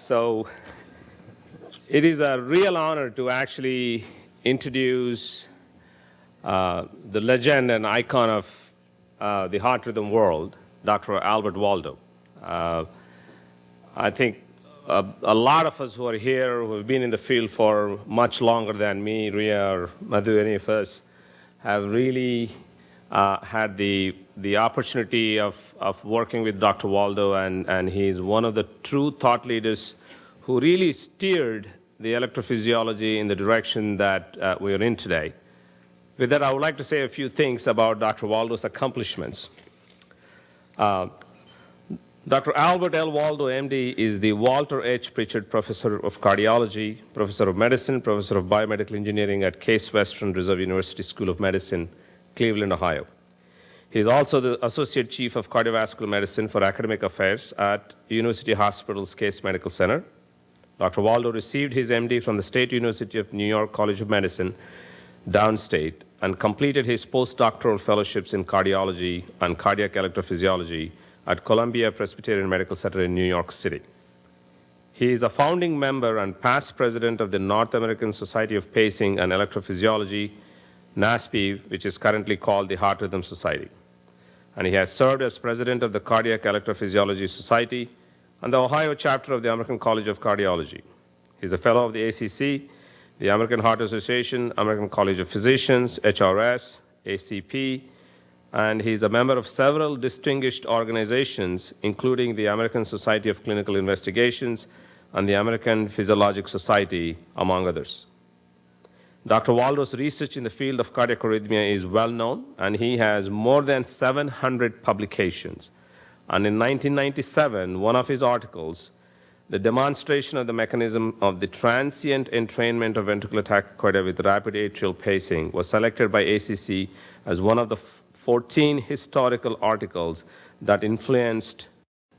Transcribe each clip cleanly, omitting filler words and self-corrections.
So it is a real honor to actually introduce the legend and icon of the heart rhythm world, Dr. Albert Waldo. I think a lot of us who are here, who have been in the field for much longer than me, Ria, or Madhu, any of us, have really had the opportunity of working with Dr. Waldo, and he's one of the true thought leaders who really steered the electrophysiology in the direction that we are in today. With that, I would like to say a few things about Dr. Waldo's accomplishments. Dr. Albert L. Waldo, MD, is the Walter H. Pritchard Professor of Cardiology, Professor of Medicine, Professor of Biomedical Engineering at Case Western Reserve University School of Medicine, Cleveland, Ohio. He is also the Associate Chief of Cardiovascular Medicine for Academic Affairs at University Hospitals Case Medical Center. Dr. Waldo received his MD from the State University of New York College of Medicine, downstate, and completed his postdoctoral fellowships in cardiology and cardiac electrophysiology at Columbia Presbyterian Medical Center in New York City. He is a founding member and past president of the North American Society of Pacing and Electrophysiology, NASP, which is currently called the Heart Rhythm Society. And he has served as president of the Cardiac Electrophysiology Society and the Ohio chapter of the American College of Cardiology. He's a fellow of the ACC, the American Heart Association, American College of Physicians, HRS, ACP, and he's a member of several distinguished organizations, including the American Society of Clinical Investigations and the American Physiologic Society, among others. Dr. Waldo's research in the field of cardiac arrhythmia is well known, and he has more than 700 publications. And in 1997, one of his articles, The Demonstration of the Mechanism of the Transient Entrainment of Ventricular Tachycardia with Rapid Atrial Pacing, was selected by ACC as one of the 14 historical articles that influenced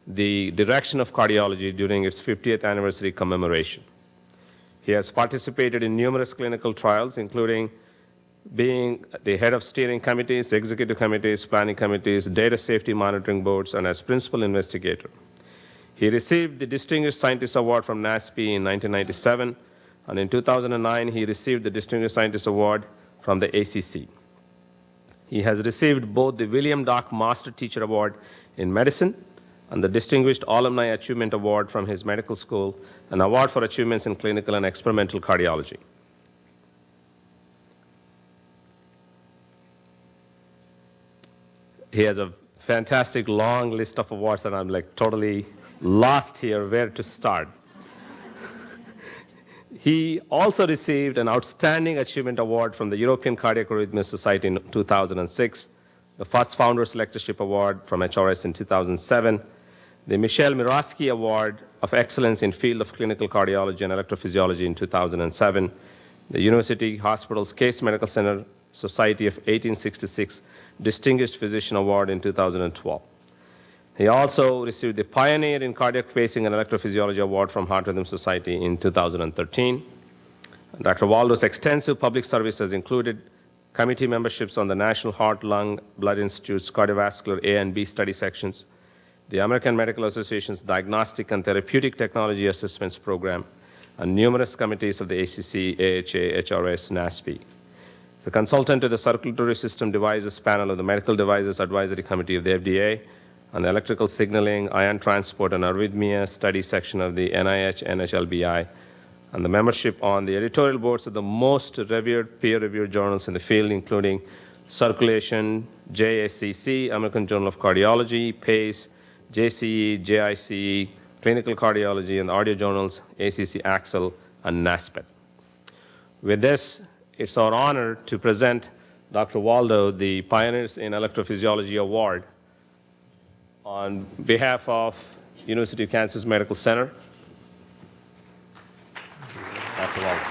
the direction of cardiology during its 50th anniversary commemoration. He has participated in numerous clinical trials, including being the head of steering committees, executive committees, planning committees, data safety monitoring boards, and as principal investigator. He received the Distinguished Scientist Award from NASP in 1997, and in 2009, he received the Distinguished Scientist Award from the ACC. He has received both the William Dock Master Teacher Award in Medicine and the Distinguished Alumni Achievement Award from his medical school, an award for achievements in clinical and experimental cardiology. He has a fantastic long list of awards, and I'm like totally lost here where to start. He also received an Outstanding Achievement Award from the European Cardiac Arrhythmia Society in 2006, the first Founders Lectureship Award from HRS in 2007, the Michel Mirosky Award of Excellence in Field of Clinical Cardiology and Electrophysiology in 2007, the University Hospitals Case Medical Center Society of 1866 Distinguished Physician Award in 2012. He also received the Pioneer in Cardiac Pacing and Electrophysiology Award from Heart Rhythm Society in 2013. Dr. Waldo's extensive public service has included committee memberships on the National Heart, Lung, Blood Institute's cardiovascular A and B study sections, the American Medical Association's Diagnostic and Therapeutic Technology Assessments Program, and numerous committees of the ACC, AHA, HRS, NASP. He's a consultant to the Circulatory System Devices Panel of the Medical Devices Advisory Committee of the FDA, and the Electrical Signaling, Ion Transport, and Arrhythmia Study section of the NIH, NHLBI, and the membership on the editorial boards of the most revered peer-reviewed journals in the field, including Circulation, JACC, American Journal of Cardiology, PACE, JCE, JICE, Clinical Cardiology, and the audio journals, ACC, Axel, and NASPET. With this, it's our honor to present Dr. Waldo the Pioneers in Electrophysiology Award on behalf of University of Kansas Medical Center. Dr. Waldo.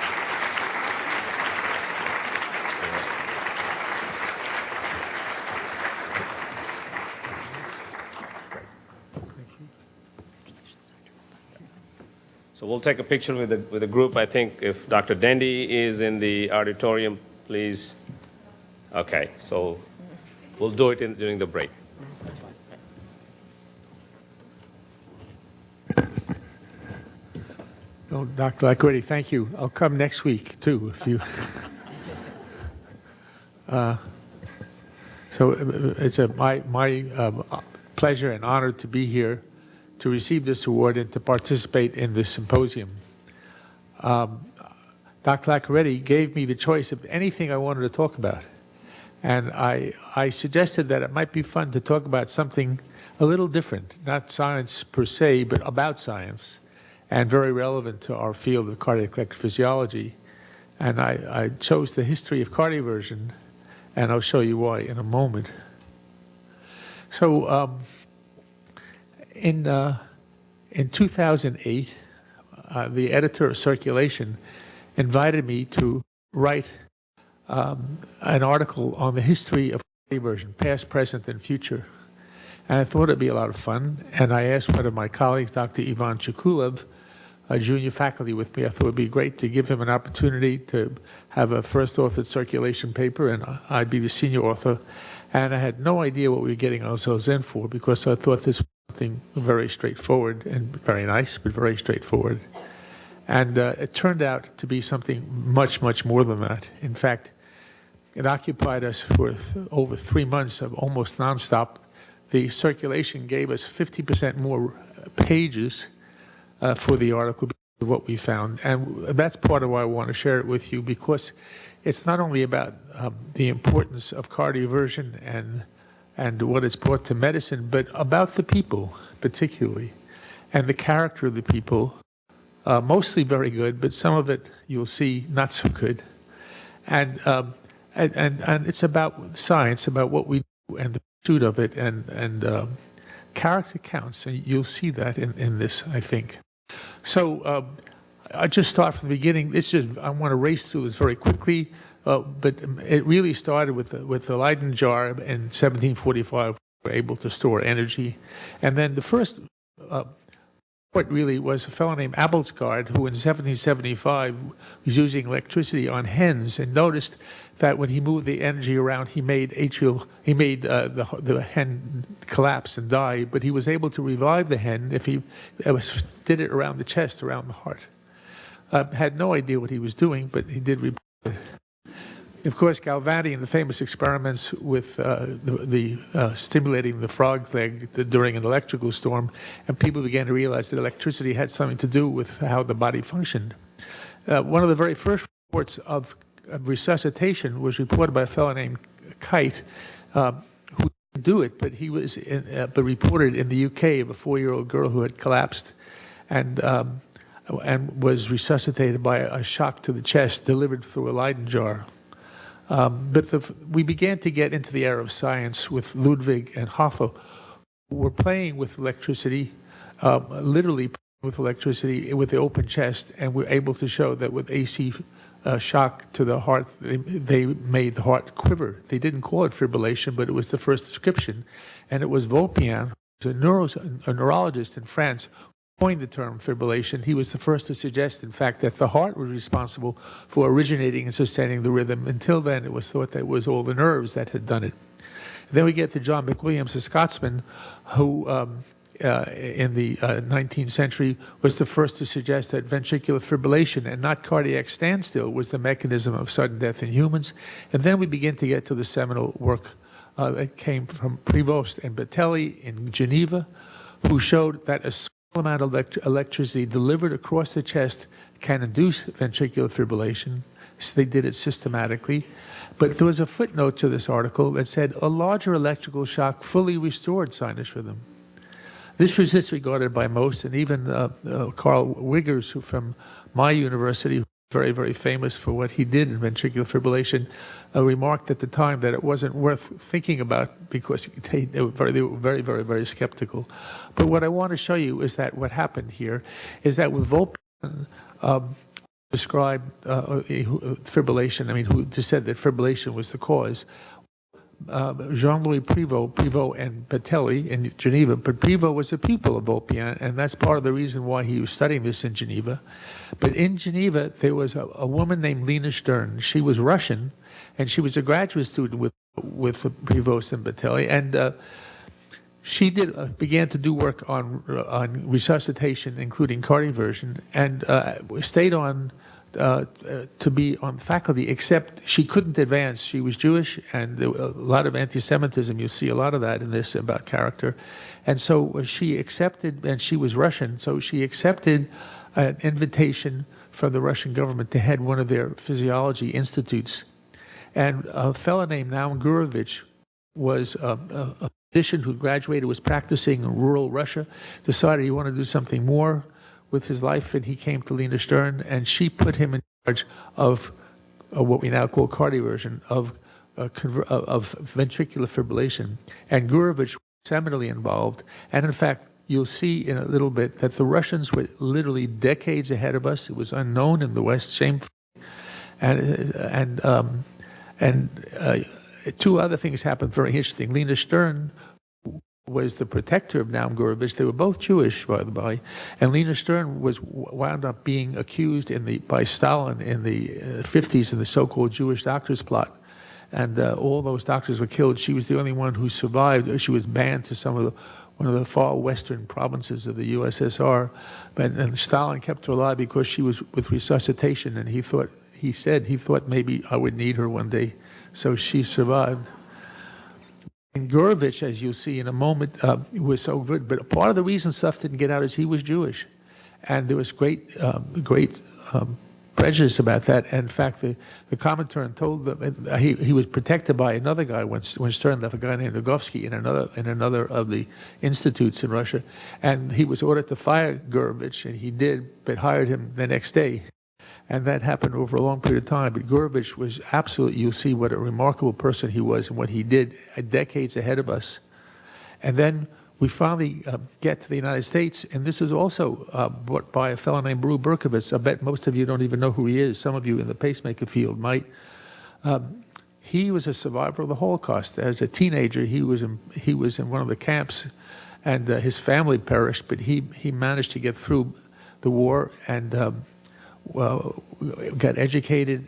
So we'll take a picture with the group. I think if Dr. Dendy is in the auditorium, please. Okay, so we'll do it during the break. Well, Dr. Lacquetti, thank you. I'll come next week, too, if you... So it's my pleasure and honor to be here to receive this award and to participate in this symposium. Dr. Lacquetti gave me the choice of anything I wanted to talk about. And I suggested that it might be fun to talk about something a little different, not science per se, but about science, and very relevant to our field of cardiac electrophysiology. And I chose the history of cardioversion, and I'll show you why in a moment. So in 2008, the editor of Circulation invited me to write an article on the history of cardioversion, past, present, and future. And I thought it'd be a lot of fun, and I asked one of my colleagues, Dr. Ivan Chikulev, a junior faculty with me. I thought it would be great to give him an opportunity to have a first authored Circulation paper, and I'd be the senior author. And I had no idea what we were getting ourselves in for, because I thought this was something very straightforward and very nice, but very straightforward. And it turned out to be something much, much more than that. In fact, it occupied us for over 3 months of almost nonstop. The Circulation gave us 50% more pages for the article because of what we found. And that's part of why I want to share it with you, because it's not only about the importance of cardioversion and what it's brought to medicine, but about the people particularly, and the character of the people. Mostly very good, but some of it you'll see not so good. And it's about science, about what we do and the pursuit of it, and character counts. And you'll see that in this, I think. So I'll just start from the beginning. I want to race through this very quickly, but it really started with the Leyden jar in 1745. We were able to store energy. And then the first what really was a fellow named Abelsgaard, who in 1775 was using electricity on hens, and noticed that when he moved the energy around, he made the hen collapse and die. But he was able to revive the hen if he did it around the chest, around the heart. Had no idea what he was doing, but he did revive it. Of course, Galvani and the famous experiments with stimulating the frog's leg during an electrical storm, and people began to realize that electricity had something to do with how the body functioned. One of the very first reports of resuscitation was reported by a fellow named Kite, who didn't do it, but he was reported in the UK of a 4-year-old girl who had collapsed and was resuscitated by a shock to the chest delivered through a Leyden jar. But we began to get into the era of science with Ludwig and Hoffe, who were playing with electricity, literally playing with electricity with the open chest, and were able to show that with AC shock to the heart, they made the heart quiver. They didn't call it fibrillation, but it was the first description. And it was Vulpian, who's a neurologist in France, coined the term fibrillation. He was the first to suggest, in fact, that the heart was responsible for originating and sustaining the rhythm. Until then, it was thought that it was all the nerves that had done it. Then we get to John McWilliams, a Scotsman, who in the 19th century was the first to suggest that ventricular fibrillation and not cardiac standstill was the mechanism of sudden death in humans. And then we begin to get to the seminal work that came from Prevost and Batelli in Geneva, who showed that a small amount of electricity delivered across the chest can induce ventricular fibrillation. So they did it systematically. But there was a footnote to this article that said a larger electrical shock fully restored sinus rhythm. This was disregarded by most, and even Carl Wiggers, who from my university, very, very famous for what he did in ventricular fibrillation, remarked at the time that it wasn't worth thinking about because they were very, very, very skeptical. But what I want to show you is that what happened here is that with Vulpian described fibrillation, who just said that fibrillation was the cause, Jean-Louis Prevost and Batelli in Geneva, but Prevost was a pupil of Vulpian, and that's part of the reason why he was studying this in Geneva. But in Geneva, there was a woman named Lena Stern. She was Russian, and she was a graduate student with Prevost and Batelli, and she began to do work on resuscitation, including cardioversion, and stayed on to be on faculty, except she couldn't advance. She was Jewish, and there was a lot of anti-Semitism. You'll see a lot of that in this about character. And so she accepted, and she was Russian, so she accepted an invitation from the Russian government to head one of their physiology institutes. And a fellow named Naum Gurovich was a physician who graduated, was practicing in rural Russia, decided he wanted to do something more with his life, and he came to Lena Stern, and she put him in charge of what we now call cardioversion, of ventricular fibrillation. And Gurovich was seminally involved, and in fact, you'll see in a little bit that the Russians were literally decades ahead of us. It was unknown in the West, shameful. And two other things happened very interesting. Lena Stern was the protector of Naum Gurovich. They were both Jewish, by the by, and Lena Stern wound up being accused by Stalin in the 50s in the so-called Jewish doctors plot, and all those doctors were killed. She was the only one who survived. She was banned to one of the far western provinces of the USSR, and Stalin kept her alive because she was with resuscitation, and he said he thought maybe I would need her one day, so she survived. And Gurovich, as you'll see in a moment, was so good. But part of the reason stuff didn't get out is he was Jewish. And there was great prejudice about that. And in fact, the Comintern told them he was protected by another guy when Stern left, a guy named Rogovsky in another of the institutes in Russia. And he was ordered to fire Gurovich, and he did, but hired him the next day. And that happened over a long period of time. But Gurovich was absolutely, you'll see what a remarkable person he was and what he did decades ahead of us. And then we finally get to the United States, and this is also brought by a fellow named Brew Berkovitz. I bet most of you don't even know who he is. Some of you in the pacemaker field might. He was a survivor of the Holocaust. As a teenager, he was in one of the camps, and his family perished, but he managed to get through the war and got educated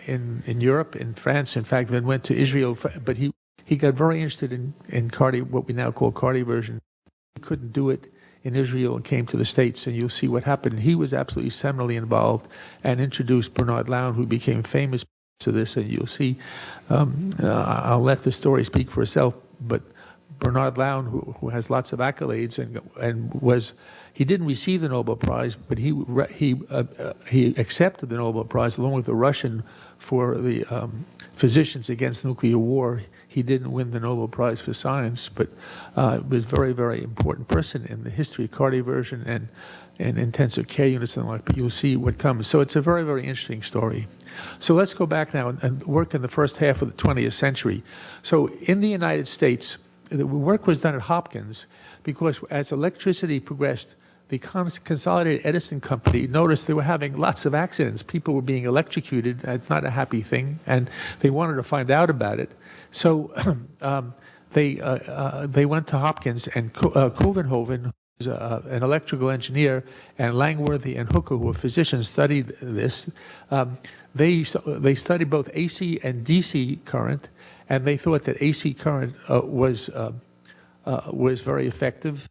in Europe, in France, in fact, then went to Israel. But he got very interested in what we now call cardioversion. He couldn't do it in Israel and came to the States, and you'll see what happened. He was absolutely seminally involved and introduced Bernard Lown, who became famous to this, and you'll see. I'll let the story speak for itself, but Bernard Lown, who has lots of accolades and he didn't receive the Nobel Prize, but he accepted the Nobel Prize along with the Russian for the physicians against nuclear war. He didn't win the Nobel Prize for science, but was a very, very important person in the history of cardioversion and intensive care units and the like. But you'll see what comes. So it's a very, very interesting story. So let's go back now and work in the first half of the 20th century. So in the United States, the work was done at Hopkins because as electricity progressed, the Consolidated Edison Company noticed they were having lots of accidents. People were being electrocuted. It's not a happy thing, and they wanted to find out about it. So they went to Hopkins, and Covenhoven, who's an electrical engineer, and Langworthy and Hooker, who were physicians, studied this. They studied both AC and DC current, and they thought that AC current was very effective.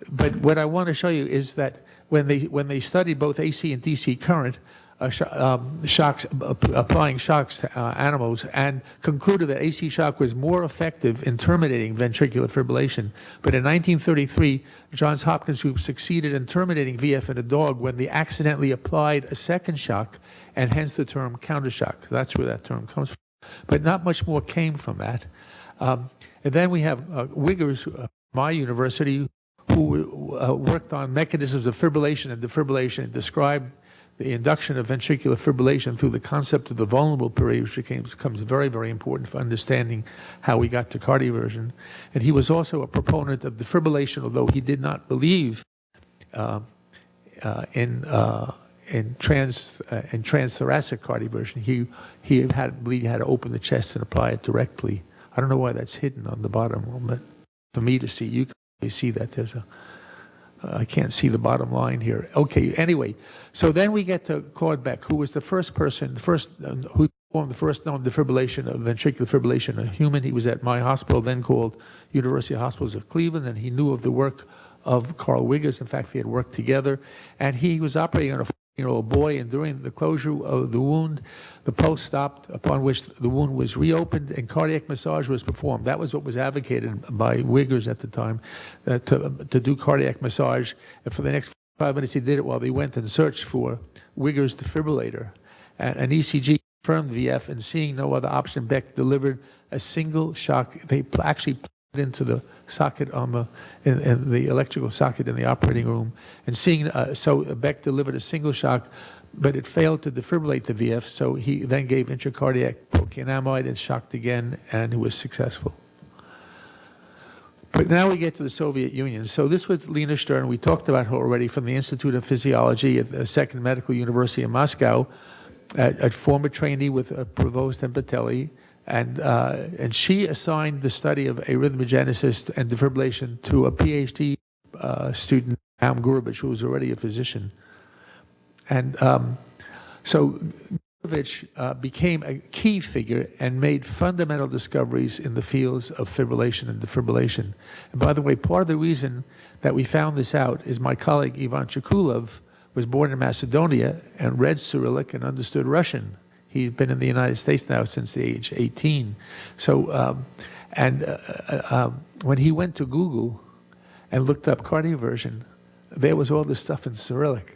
But what I want to show you is that when they studied both AC and DC current, applying shocks to animals, and concluded that AC shock was more effective in terminating ventricular fibrillation. But in 1933, Johns Hopkins Group succeeded in terminating VF in a dog when they accidentally applied a second shock, and hence the term countershock. That's where that term comes from. But not much more came from that. And then we have Wiggers, my university, who worked on mechanisms of fibrillation and defibrillation, and described the induction of ventricular fibrillation through the concept of the vulnerable period, which becomes very, very important for understanding how we got to cardioversion. And he was also a proponent of defibrillation, although he did not believe in transthoracic cardioversion. He believed he had to open the chest and apply it directly. I don't know why that's hidden on the bottom, but for me to see, you can see that there's I can't see the bottom line here. Okay, anyway, so then we get to Claude Beck, who was the first person, who performed the first known defibrillation of ventricular fibrillation in a human. He was at my hospital, then called University Hospitals of Cleveland, and he knew of the work of Carl Wiggers. In fact, they had worked together. And he was operating on a 14-year-old boy, and during the closure of the wound, the pulse stopped, upon which the wound was reopened and cardiac massage was performed. That was what was advocated by Wiggers at the time, to do cardiac massage. And for the next 5 minutes, he did it while they went and searched for Wiggers' defibrillator. And an ECG confirmed VF, and seeing no other option, Beck delivered a single shock. They actually plugged it into the socket in the electrical socket in the operating room, and seeing so Beck delivered a single shock, but it failed to defibrillate the VF. So he then gave intracardiac procanamide and shocked again, and it was successful. But now we get to the Soviet Union. So this was Lena Stern. We talked about her already, from the Institute of Physiology at the Second Medical University in Moscow, a former trainee with Provost and Batelli. And she assigned the study of arrhythmogenesis and defibrillation to a PhD student, Am Gurevich, who was already a physician. And so Gurevich became a key figure and made fundamental discoveries in the fields of fibrillation and defibrillation. And by the way, part of the reason that we found this out is my colleague Ivan Chikulov was born in Macedonia and read Cyrillic and understood Russian. He's been in the United States now since the age 18. So, when he went to Google and looked up cardioversion, there was all this stuff in Cyrillic.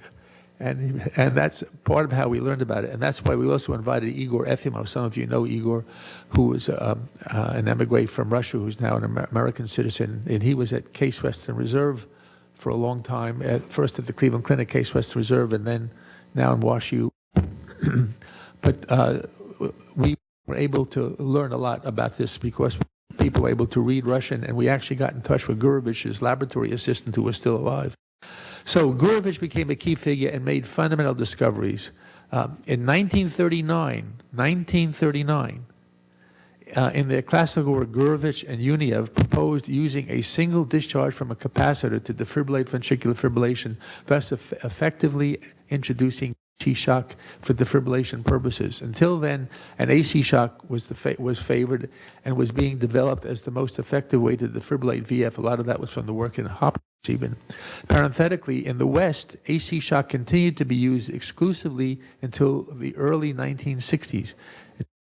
And that's part of how we learned about it. And that's why we also invited Igor Efimov. Some of you know Igor, who was an emigre from Russia, who's now an American citizen. And he was at Case Western Reserve for a long time, first at the Cleveland Clinic, Case Western Reserve, and then now in WashU. But we were able to learn a lot about this because people were able to read Russian, and we actually got in touch with Gurevich's laboratory assistant, who was still alive. So Gurevich became a key figure and made fundamental discoveries. In 1939, in their classical work, Gurevich and Yuniev proposed using a single discharge from a capacitor to defibrillate ventricular fibrillation, thus effectively introducing AC shock for defibrillation purposes. Until then, an AC shock was favored and was being developed as the most effective way to defibrillate VF. A lot of that was from the work in Hopkins even. Parenthetically, in the West, AC shock continued to be used exclusively until the early 1960s.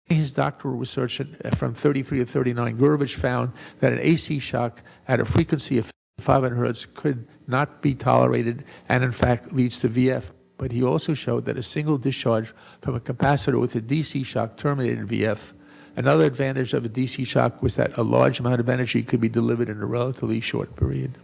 In his doctoral research from 33 to 39, Gurevich found that an AC shock at a frequency of 500 hertz could not be tolerated and, in fact, leads to VF. But he also showed that a single discharge from a capacitor with a DC shock terminated VF. Another advantage of a DC shock was that a large amount of energy could be delivered in a relatively short period.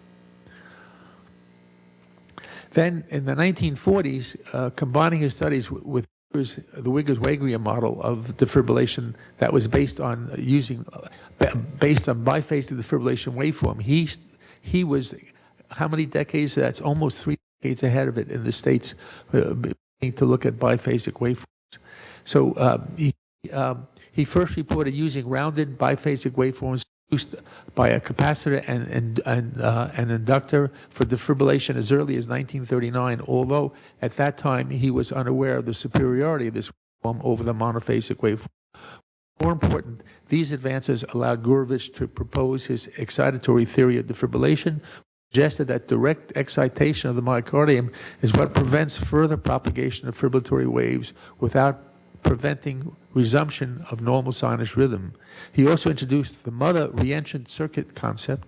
Then, in the 1940s, combining his studies with the Wiggers-Wagram model of defibrillation that was based on biphasic defibrillation waveform, he was, how many decades? That's almost 3 decades ahead of it in the States, to look at biphasic waveforms. So he first reported using rounded biphasic waveforms produced by a capacitor and an inductor for defibrillation as early as 1939, although at that time he was unaware of the superiority of this waveform over the monophasic waveform. More important, these advances allowed Gurevich to propose his excitatory theory of defibrillation, suggested that direct excitation of the myocardium is what prevents further propagation of fibrillatory waves without preventing resumption of normal sinus rhythm. He also introduced the mother reentrant circuit concept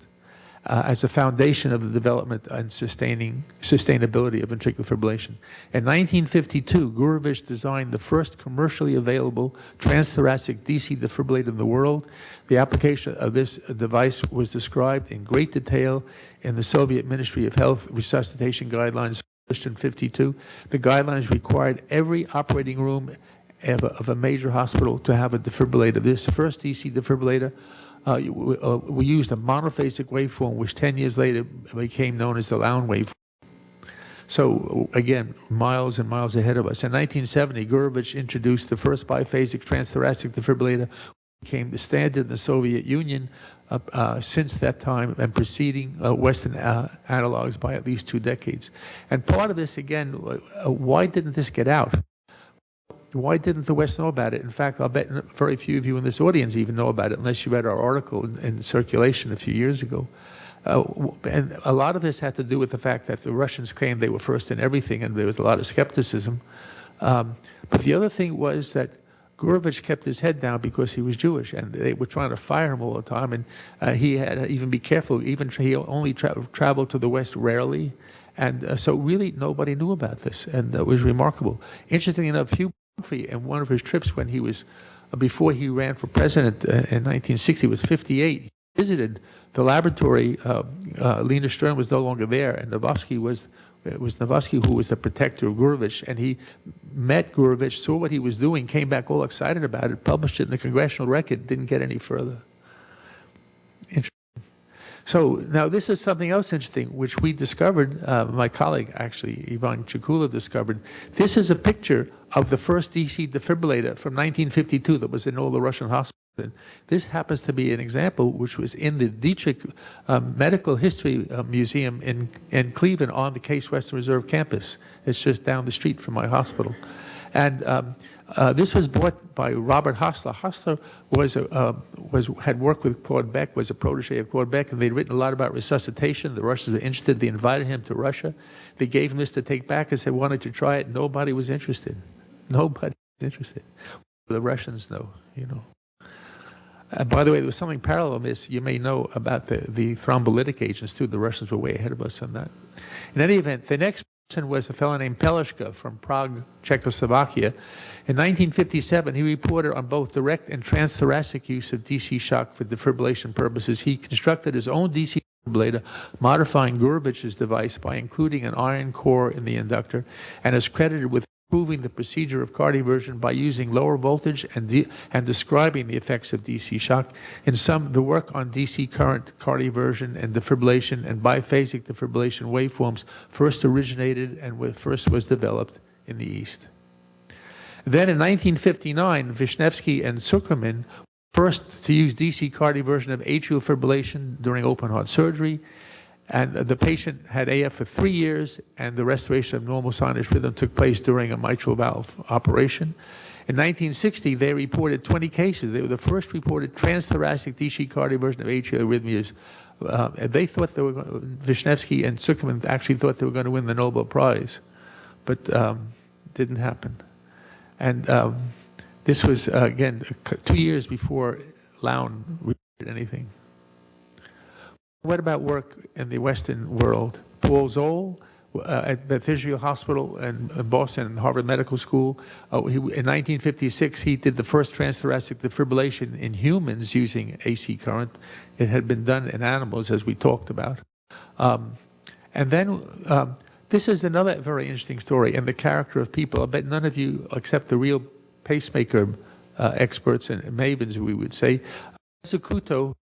as a foundation of the development and sustainability of ventricular fibrillation. In 1952, Gurevich designed the first commercially available transthoracic DC defibrillator in the world. The application of this device was described in great detail in the Soviet Ministry of Health resuscitation guidelines published in 1952. The guidelines required every operating room of a major hospital to have a defibrillator. This first DC defibrillator, we used a monophasic waveform, which 10 years later became known as the Lown waveform. So again, miles and miles ahead of us. In 1970, Gurevich introduced the first biphasic transthoracic defibrillator, which became the standard in the Soviet Union since that time and preceding Western analogs by at least 2 decades. And part of this, again, why didn't this get out? Why didn't the West know about it? In fact, I'll bet very few of you in this audience even know about it unless you read our article in circulation a few years ago. And a lot of this had to do with the fact that the Russians claimed they were first in everything, and there was a lot of skepticism. But the other thing was that Gurevich kept his head down because he was Jewish, and they were trying to fire him all the time. And he had to even be careful. Even he only traveled to the West rarely, and so really nobody knew about this, and that was remarkable. Interestingly enough, Hugh Humphrey, in one of his trips when he was before he ran for president in 1960, was 58. He visited the laboratory. Lena Stern was no longer there, and Novosky was. It was Novosky who was the protector of Gurevich, and he met Gurevich, saw what he was doing, came back all excited about it, published it in the Congressional Record, didn't get any further. Interesting. So now this is something else interesting, which we discovered, my colleague actually, Ivan Chikula, discovered. This is a picture of the first DC defibrillator from 1952 that was in all the Russian hospitals. And this happens to be an example which was in the Dietrich Medical History Museum in Cleveland on the Case Western Reserve campus. It's just down the street from my hospital. And this was bought by Robert Hostler. Hostler had worked with Claude Beck, was a protege of Claude Beck, and they'd written a lot about resuscitation. The Russians were interested. They invited him to Russia. They gave him this to take back and said, "Why don't you try it?" Nobody was interested. Nobody was interested. The Russians know, you know. By the way, there was something parallel in this. You may know about the thrombolytic agents, too. The Russians were way ahead of us on that. In any event, the next person was a fellow named Peleshka from Prague, Czechoslovakia. In 1957, he reported on both direct and transthoracic use of DC shock for defibrillation purposes. He constructed his own DC defibrillator, modifying Gurevich's device by including an iron core in the inductor, and is credited with improving the procedure of cardioversion by using lower voltage and describing the effects of DC shock. In sum, the work on DC current cardioversion and defibrillation and biphasic defibrillation waveforms first originated and first was developed in the East. Then in 1959, Vishnevsky and Zuckerman first to use DC cardioversion of atrial fibrillation during open heart surgery. And the patient had AF for 3 years, and the restoration of normal sinus rhythm took place during a mitral valve operation. In 1960, they reported 20 cases. They were the first reported transthoracic DC cardioversion of atrial arrhythmias. They thought they were Vishnevsky and Zuckerman actually thought they were going to win the Nobel Prize, but didn't happen. And this was, again, 2 years before Lown reported anything. What about work in the Western world? Paul Zoll at Beth Israel Hospital in Boston and Harvard Medical School. In 1956, he did the first transthoracic defibrillation in humans using AC current. It had been done in animals, as we talked about. And then this is another very interesting story and the character of people. I bet none of you, except the real pacemaker experts and mavens, we would say, Zukuto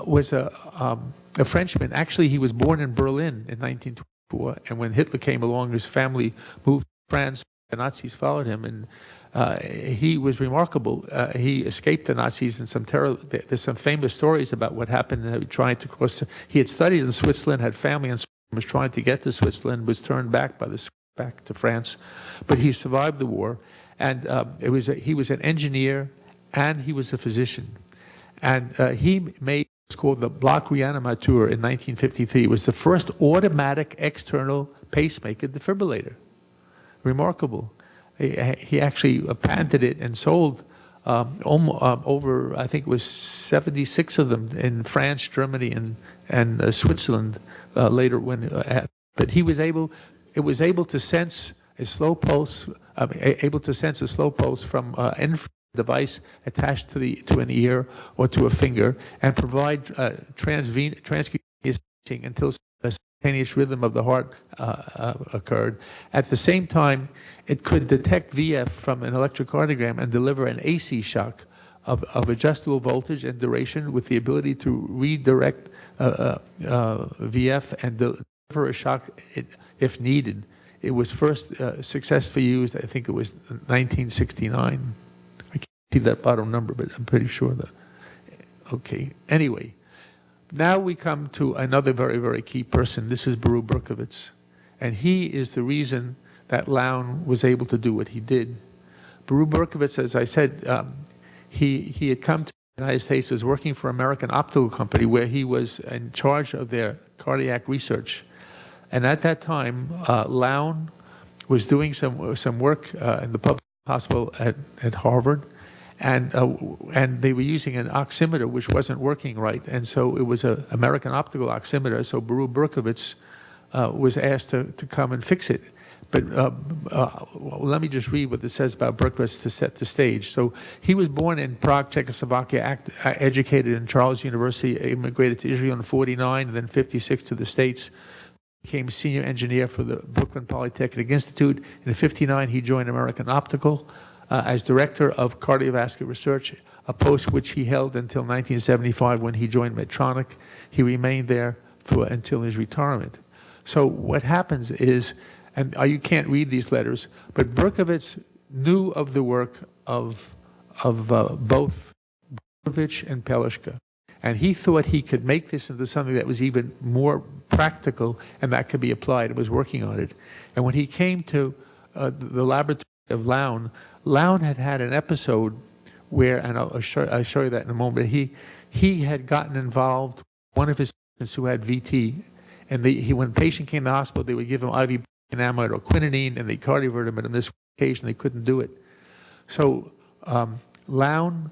was a Frenchman. Actually, he was born in Berlin in 1924, and when Hitler came along, his family moved to France. The Nazis followed him, and he was remarkable. He escaped the Nazis, and there's some famous stories about what happened trying to cross. He had studied in Switzerland, had family in Switzerland, was trying to get to Switzerland, was turned back by the Swiss back to France, but he survived the war, and he was an engineer, and he was a physician. And he made what's called the block reanimateur in 1953. It was the first automatic external pacemaker defibrillator. Remarkable. He actually patented it and sold over, I think it was 76 of them in France, Germany, and Switzerland later. But it was able to sense a slow pulse, from an device attached to an ear or to a finger, and provide transcutaneous until a spontaneous rhythm of the heart occurred. At the same time, it could detect VF from an electrocardiogram and deliver an AC shock of adjustable voltage and duration with the ability to redirect VF and deliver a shock if needed. It was first successfully used, I think it was 1969. See that bottom number, but I'm pretty sure that. Okay. Anyway, now we come to another very, very key person. This is Baru Berkovitz, and he is the reason that Lown was able to do what he did. Baru Berkovitz, as I said, he had come to the United States, was working for American Optical Company, where he was in charge of their cardiac research. And at that time, Lown was doing some work in the public hospital at Harvard, and they were using an oximeter which wasn't working right, and so it was an American optical oximeter. So Baru Berkovitz was asked to come and fix it. But let me just read what it says about Berkovitz to set the stage. So he was born in Prague, Czechoslovakia, educated in Charles University, immigrated to Israel in 49, and then 56 to the States. Became senior engineer for the Brooklyn Polytechnic Institute. In 59, he joined American Optical as director of cardiovascular research, a post which he held until 1975 when he joined Medtronic. He remained there until his retirement. So what happens is, and you can't read these letters, but Berkovitz knew of the work of both Gurevich and Pelishka. And he thought he could make this into something that was even more practical and that could be applied, and was working on it. And when he came to the laboratory of Lown, Lown had an episode where, and I'll show you that in a moment, he had gotten involved, one of his patients who had VT, and when a patient came to the hospital, they would give him IV amide or quinine, and they cardioverted him, and on this occasion they couldn't do it. So Lown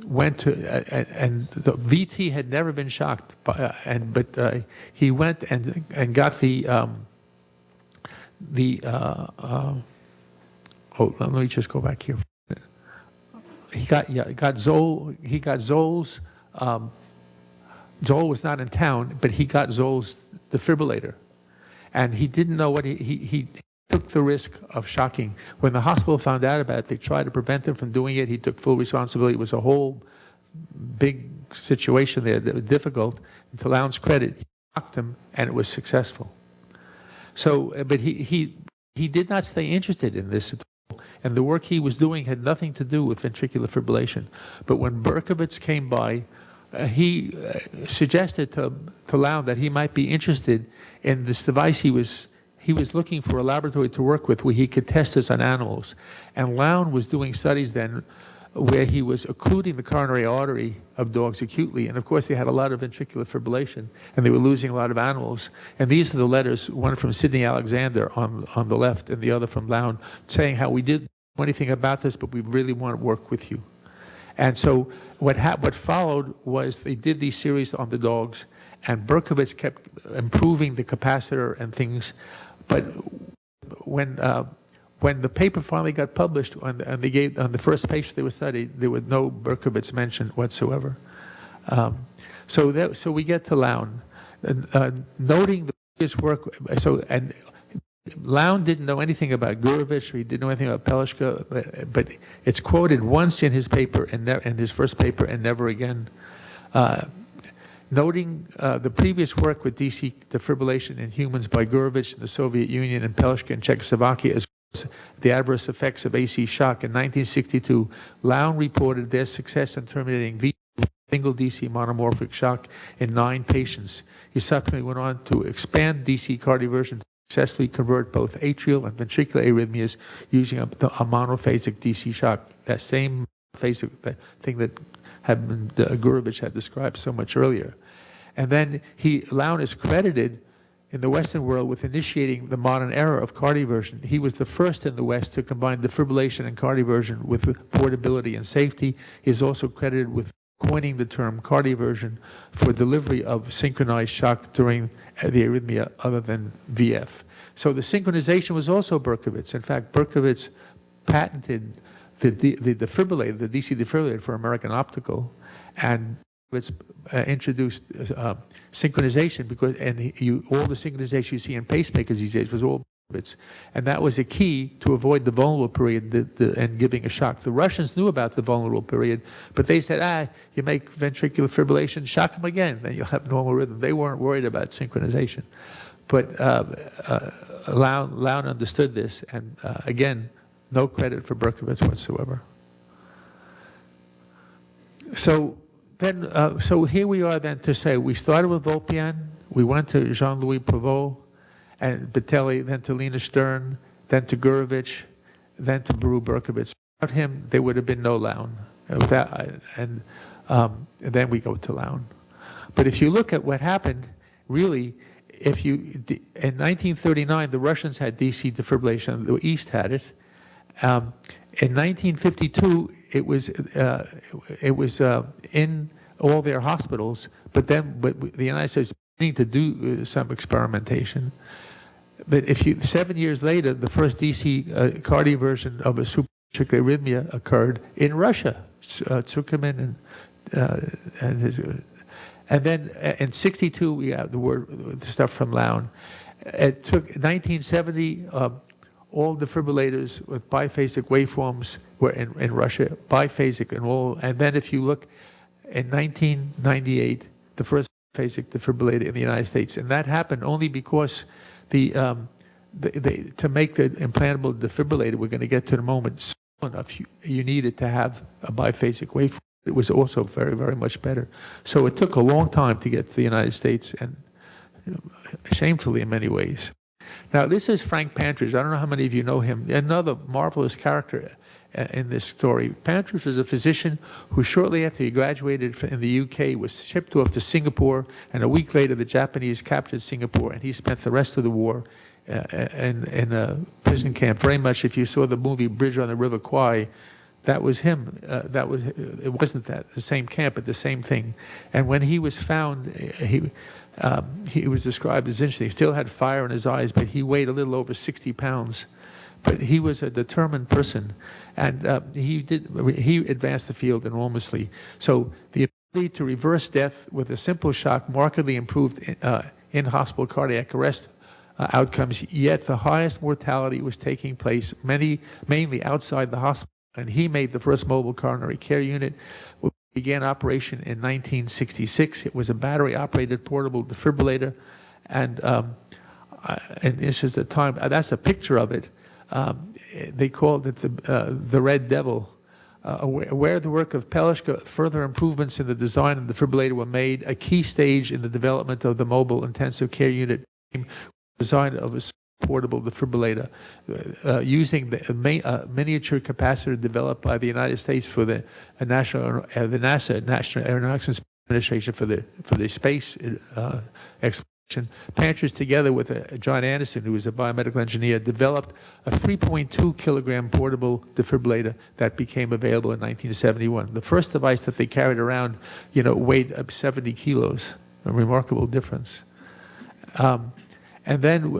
went to, and the VT had never been shocked, but he went and got let me just go back here. He got Zoll's. Zoll was not in town, but he got Zoll's defibrillator, and he didn't know what he took the risk of shocking. When the hospital found out about it, they tried to prevent him from doing it. He took full responsibility. It was a whole big situation there that was difficult. And to Lown's credit, he shocked him, and it was successful. So, but he did not stay interested in this at all, and the work he was doing had nothing to do with ventricular fibrillation. But when Berkovitz came by, he suggested to Lown that he might be interested in this device. He was looking for a laboratory to work with where he could test this on animals. And Lown was doing studies then where he was occluding the coronary artery of dogs acutely. And of course, they had a lot of ventricular fibrillation, and they were losing a lot of animals. And these are the letters, one from Sidney Alexander on the left, and the other from Lown, saying how we didn't know anything about this, but we really want to work with you. And so what followed was they did these series on the dogs, and Berkovitz kept improving the capacitor and things. But when the paper finally got published, and they gave on the first patient they were studied, there was no Berkovitz mentioned whatsoever. So we get to Lown, noting his work. And Lown didn't know anything about Gurevich, or he didn't know anything about Pelishka, but it's quoted once in his paper, in his first paper, and never again. Noting the previous work with DC defibrillation in humans by Gurevich in the Soviet Union and Pelishka in Czechoslovakia, as well as the adverse effects of AC shock, in 1962, Lown reported their success in terminating single DC monomorphic shock in 9 patients. He subsequently went on to expand DC cardioversion to successfully convert both atrial and ventricular arrhythmias using a monophasic DC shock, that same phasic thing that Gurevich had described so much earlier. And then Lown is credited in the Western world with initiating the modern era of cardioversion. He was the first in the West to combine defibrillation and cardioversion with portability and safety. He is also credited with coining the term cardioversion for delivery of synchronized shock during the arrhythmia other than VF. So the synchronization was also Berkovitz. In fact, Berkovitz patented the defibrillator, the DC defibrillator for American Optical, and it's introduced synchronization because all the synchronization you see in pacemakers these days was all Berkovitz, and that was a key to avoid the vulnerable period and giving a shock. The Russians knew about the vulnerable period, but they said, you make ventricular fibrillation, shock them again, then you'll have normal rhythm. They weren't worried about synchronization, but Lown understood this, and again, no credit for Berkovitz whatsoever. So then, so here we are then to say we started with Volpian, we went to Jean-Louis Prevost and Batelli, then to Lena Stern, then to Gurevich, then to Baru Berkovitz. Without him, there would have been no Lown. And then we go to Lown. But if you look at what happened, really, in 1939, the Russians had DC defibrillation, the East had it. In 1952, it was in all their hospitals, but the United States was beginning to do some experimentation. But 7 years later, the first DC cardioversion of a supraventricular arrhythmia occurred in Russia. Zuckerman and then in '62 we got the stuff from Lown. It took 1970. All defibrillators with biphasic waveforms were in Russia, biphasic and all. And then if you look in 1998, the first biphasic defibrillator in the United States, and that happened only because to make the implantable defibrillator, we're going to get to the moment, slow enough, you needed to have a biphasic waveform. It was also very, very much better. So it took a long time to get to the United States, and shamefully in many ways. Now, this is Frank Pantridge. I don't know how many of you know him. Another marvelous character in this story. Pantridge was a physician who shortly after he graduated in the UK was shipped off to Singapore, and a week later the Japanese captured Singapore, and he spent the rest of the war in a prison camp. Very much, if you saw the movie Bridge on the River Kwai, that was him. It wasn't the same camp, but the same thing. And when he was found, he was described as interesting. He still had fire in his eyes, but he weighed a little over 60 pounds. But he was a determined person, and he advanced the field enormously. So the ability to reverse death with a simple shock markedly improved in-hospital cardiac arrest outcomes, yet the highest mortality was taking place mainly outside the hospital. And he made the first mobile coronary care unit, which began operation in 1966. It was a battery-operated portable defibrillator, and this is the time. That's a picture of it. They called it the Red Devil. Where the work of Pelishka, further improvements in the design of the defibrillator were made. A key stage in the development of the mobile intensive care unit became the design of a portable defibrillator using the miniature capacitor developed by the United States for the NASA, National Aeronautics Administration for the space exploration. Pantridge, together with John Anderson, who was a biomedical engineer, developed a 3.2 kilogram portable defibrillator that became available in 1971. The first device that they carried around, weighed up 70 kilos, a remarkable difference. And then,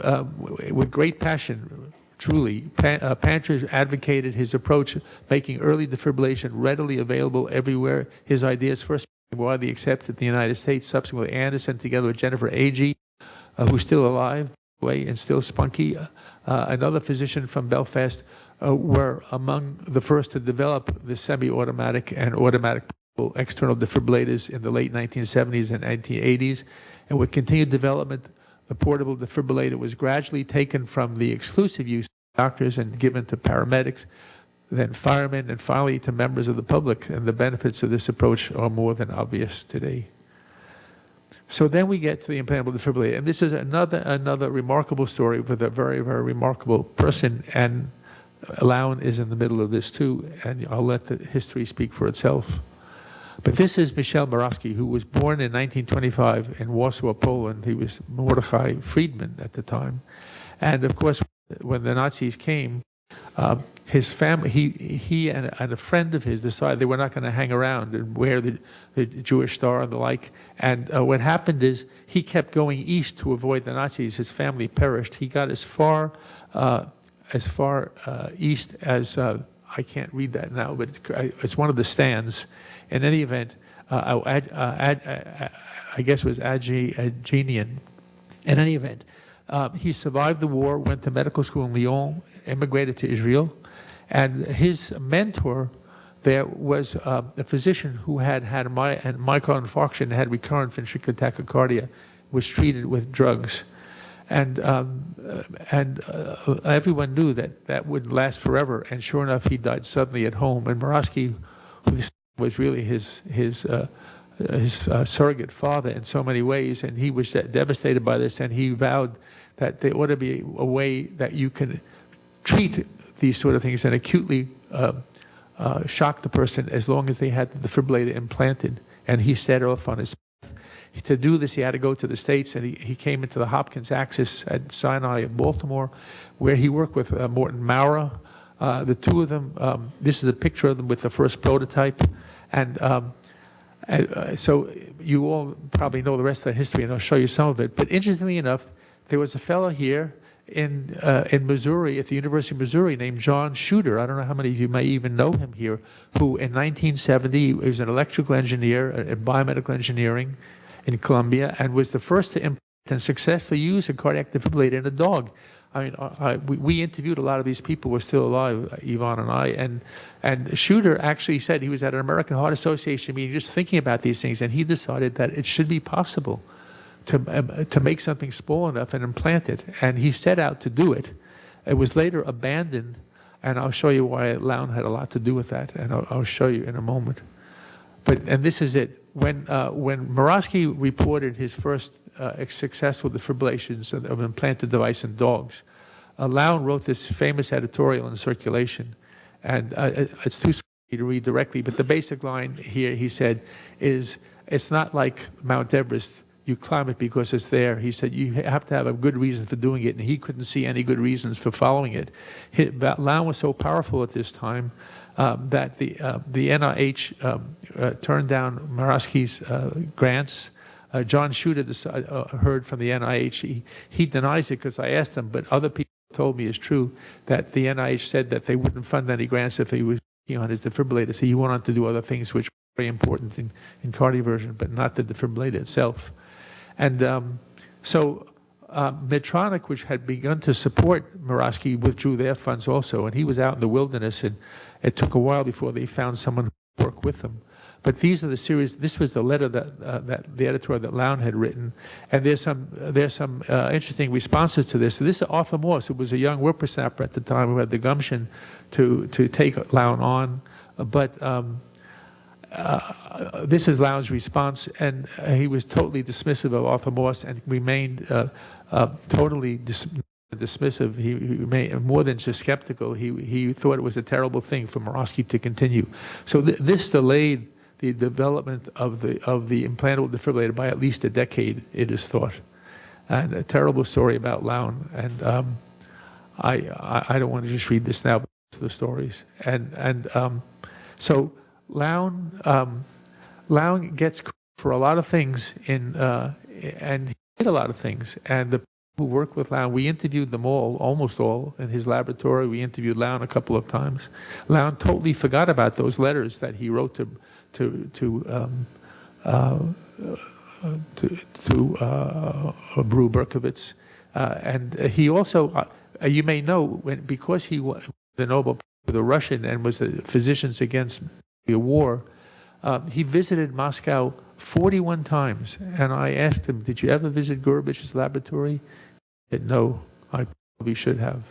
with great passion, truly, Pantridge advocated his approach, making early defibrillation readily available everywhere. His ideas first became widely accepted in the United States. Subsequently, Anderson, together with Jennifer Agee, who's still alive, by the way, and still spunky, another physician from Belfast, were among the first to develop the semi-automatic and automatic external defibrillators in the late 1970s and 1980s. And with continued development, the portable defibrillator was gradually taken from the exclusive use of doctors and given to paramedics, then firemen, and finally to members of the public. And the benefits of this approach are more than obvious today. So then we get to the implantable defibrillator. And this is another remarkable story with a very, very remarkable person. And Lown is in the middle of this too. And I'll let the history speak for itself. But this is Michel Moravsky, who was born in 1925 in Warsaw, Poland. He was Mordechai Friedman at the time. And of course, when the Nazis came, his family, he and a friend of his decided they were not going to hang around and wear the Jewish star and the like. And what happened is he kept going east to avoid the Nazis. His family perished. He got as far east as, I can't read that now, but it's one of the stands. In any event, I guess it was Agenian. In any event, he survived the war, went to medical school in Lyon, immigrated to Israel, and his mentor there was a physician who had myocardial had recurrent ventricular tachycardia, was treated with drugs. And everyone knew that wouldn't last forever, and sure enough, he died suddenly at home. And Moravsky, who was really his surrogate father in so many ways, and he was devastated by this, and he vowed that there ought to be a way that you can treat these sort of things and acutely shock the person as long as they had the defibrillator implanted. And he set off on his path. To do this, he had to go to the States, and he came into the Hopkins Axis at Sinai in Baltimore, where he worked with Morton Maurer. The two of them, this is a picture of them with the first prototype. And so you all probably know the rest of the history, and I'll show you some of it. But interestingly enough, there was a fellow here in Missouri, at the University of Missouri, named John Shooter. I don't know how many of you may even know him here, who in 1970, he was an electrical engineer in biomedical engineering in Columbia, and was the first to implement and successfully use a cardiac defibrillator in a dog. I mean, we interviewed a lot of these people who were still alive, Yvonne and I, and Shooter actually said he was at an American Heart Association meeting just thinking about these things, and he decided that it should be possible to make something small enough and implant it, and he set out to do it. It was later abandoned, and I'll show you why Lown had a lot to do with that, and I'll show you in a moment. And this is it. When Murawski reported his first successful defibrillations of implanted device in dogs, Lown wrote this famous editorial in Circulation, and it's too small to read directly, but the basic line here, he said, is it's not like Mount Everest. You climb it because it's there. He said you have to have a good reason for doing it, and he couldn't see any good reasons for following it. Lown was so powerful at this time that the NIH turned down Murawski's grants. John Shooter heard from the NIH. He denies it because I asked him, but other people told me it's true that the NIH said that they wouldn't fund any grants if he was working on his defibrillator. So he went on to do other things which were very important in cardioversion, but not the defibrillator itself. And so Medtronic, which had begun to support Murawski, withdrew their funds also, and he was out in the wilderness, and it took a while before they found someone who would work with him. But these are the series. This was the letter that the editor that Lown had written, and there's some interesting responses to this. So this is Arthur Morse, who was a young whippersnapper at the time, who had the gumption to take Lown on, but this is Lown's response, and he was totally dismissive of Arthur Morse and remained totally dismissive. He remained more than just skeptical. He thought it was a terrible thing for Murawski to continue. So this delayed the development of the implantable defibrillator by at least a decade, it is thought. And a terrible story about Lown. And I don't want to just read this now, but the stories. So Lown gets for a lot of things and he did a lot of things. And the people who worked with Lown, we interviewed them all, almost all, in his laboratory. We interviewed Lown a couple of times. Lown totally forgot about those letters that he wrote to Brew Berkowitz, and he also, you may know, because he was the Nobel Prize for the Russian and was the Physicians Against the War, he visited Moscow 41 times, and I asked him, did you ever visit Gurbich's laboratory? He said, no, I probably should have.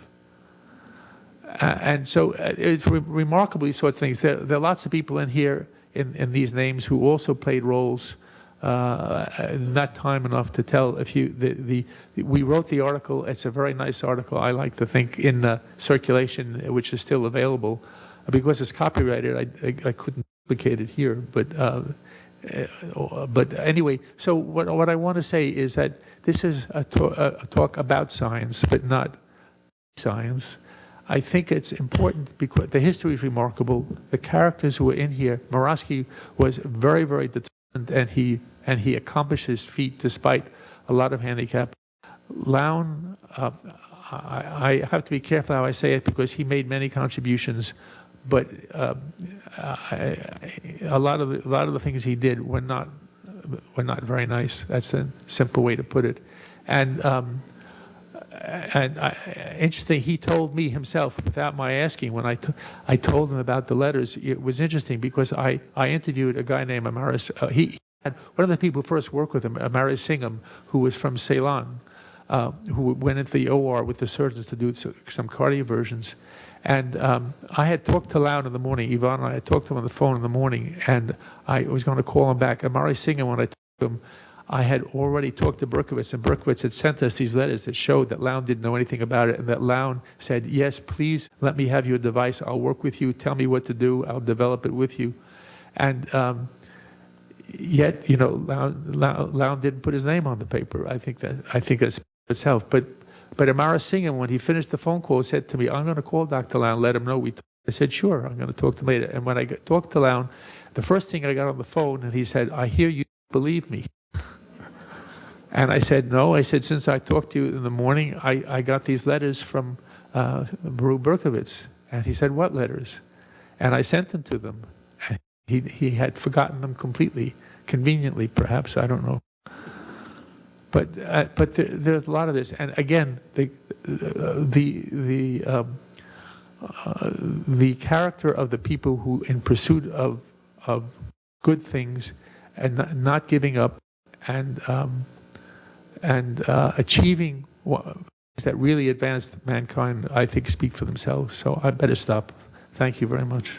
And so it's remarkably sort of things. There are lots of people in here in these names who also played roles. Not time enough to tell. We wrote the article. It's a very nice article, I like to think, in Circulation, which is still available. Because it's copyrighted, I couldn't duplicate it here. But anyway, so what I want to say is that this is a talk about science, but not science. I think it's important because the history is remarkable. The characters who were in here, Murawski was very, very determined, and he accomplished his feat despite a lot of handicap. Lown, I have to be careful how I say it because he made many contributions, but a lot of the things he did were not very nice. That's a simple way to put it. Interesting, he told me himself, without my asking, when I told him about the letters, it was interesting because I interviewed a guy named Amaris. He had one of the people who first worked with him, Amaris Singham, who was from Ceylon, who went into the OR with the surgeons to do some cardioversions. And I had talked to Lown in the morning. Yvonne and I had talked to him on the phone in the morning, and I was going to call him back. Amaris Singham, when I talked to him, I had already talked to Berkowitz, and Berkowitz had sent us these letters that showed that Lown didn't know anything about it, and that Lown said, yes, please let me have your device. I'll work with you. Tell me what to do. I'll develop it with you. And yet, you know, Lown didn't put his name on the paper. I think that's itself. But Amara Singham, when he finished the phone call, said to me, I'm going to call Dr. Lown, let him know we talked. I said, sure, I'm going to talk to him later. And when I talked to Lown, the first thing I got on the phone, and he said, I hear you believe me. And I said, no. I said, since I talked to you in the morning, I got these letters from Baru Berkowitz. And he said, what letters? And I sent them to them. And he had forgotten them completely, conveniently perhaps, I don't know. But there's a lot of this. And again, the character of the people who, in pursuit of good things and not giving up and achieving things that really advanced mankind, I think speak for themselves. So I better stop. Thank you very much.